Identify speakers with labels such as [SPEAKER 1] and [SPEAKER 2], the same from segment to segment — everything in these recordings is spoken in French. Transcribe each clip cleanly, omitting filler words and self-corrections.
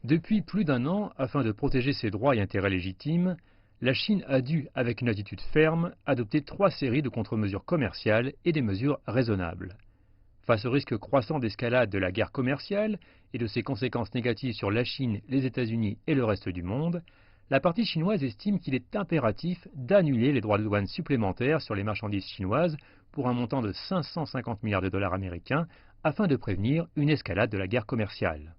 [SPEAKER 1] Depuis plus d'un an, afin de protéger ses droits et intérêts légitimes, la Chine a dû, avec une attitude ferme, adopter 3 séries de contre-mesures commerciales et des mesures raisonnables. Face au risque croissant d'escalade de la guerre commerciale et de ses conséquences négatives sur la Chine, les États-Unis et le reste du monde, la partie chinoise estime qu'il est impératif d'annuler les droits de douane supplémentaires sur les marchandises chinoises pour un montant de 550 milliards de dollars américains afin de prévenir une escalade de la guerre commerciale.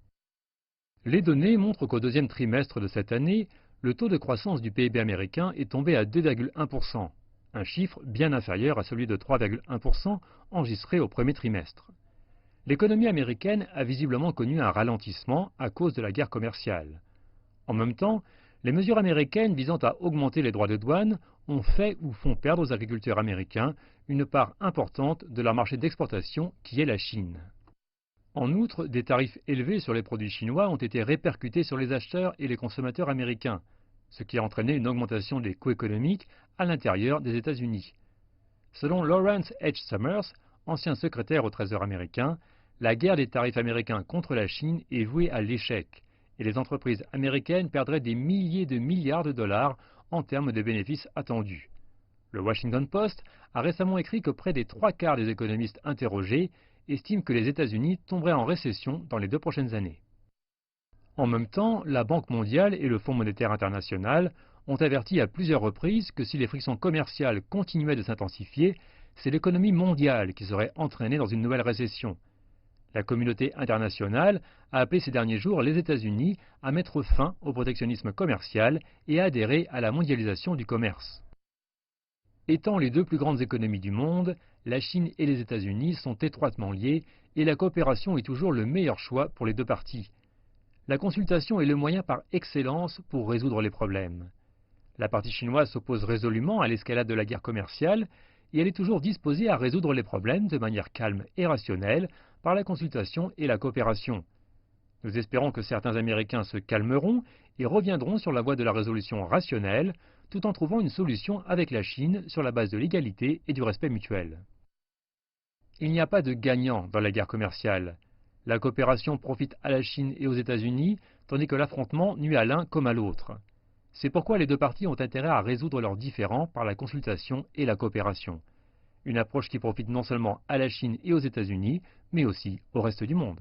[SPEAKER 1] Les données montrent qu'au deuxième trimestre de cette année, le taux de croissance du PIB américain est tombé à 2,1%, un chiffre bien inférieur à celui de 3,1% enregistré au premier trimestre. L'économie américaine a visiblement connu un ralentissement à cause de la guerre commerciale. En même temps, les mesures américaines visant à augmenter les droits de douane ont fait ou font perdre aux agriculteurs américains une part importante de leur marché d'exportation qui est la Chine. En outre, des tarifs élevés sur les produits chinois ont été répercutés sur les acheteurs et les consommateurs américains, ce qui a entraîné une augmentation des coûts économiques à l'intérieur des États-Unis. Selon Lawrence H. Summers, ancien secrétaire au Trésor américain, la guerre des tarifs américains contre la Chine est vouée à l'échec et les entreprises américaines perdraient des milliers de milliards de dollars en termes de bénéfices attendus. Le Washington Post a récemment écrit que près des 3 quarts des économistes interrogés estiment que les États-Unis tomberaient en récession dans les 2 prochaines années. En même temps, la Banque mondiale et le Fonds monétaire international ont averti à plusieurs reprises que si les frictions commerciales continuaient de s'intensifier, c'est l'économie mondiale qui serait entraînée dans une nouvelle récession. La communauté internationale a appelé ces derniers jours les États-Unis à mettre fin au protectionnisme commercial et à adhérer à la mondialisation du commerce. Étant les 2 plus grandes économies du monde, la Chine et les États-Unis sont étroitement liés et la coopération est toujours le meilleur choix pour les 2 parties. La consultation est le moyen par excellence pour résoudre les problèmes. La partie chinoise s'oppose résolument à l'escalade de la guerre commerciale et elle est toujours disposée à résoudre les problèmes de manière calme et rationnelle par la consultation et la coopération. Nous espérons que certains Américains se calmeront et reviendront sur la voie de la résolution rationnelle tout en trouvant une solution avec la Chine sur la base de l'égalité et du respect mutuel. Il n'y a pas de gagnant dans la guerre commerciale. La coopération profite à la Chine et aux États-Unis, tandis que l'affrontement nuit à l'un comme à l'autre. C'est pourquoi les 2 parties ont intérêt à résoudre leurs différends par la consultation et la coopération. Une approche qui profite non seulement à la Chine et aux États-Unis, mais aussi au reste du monde.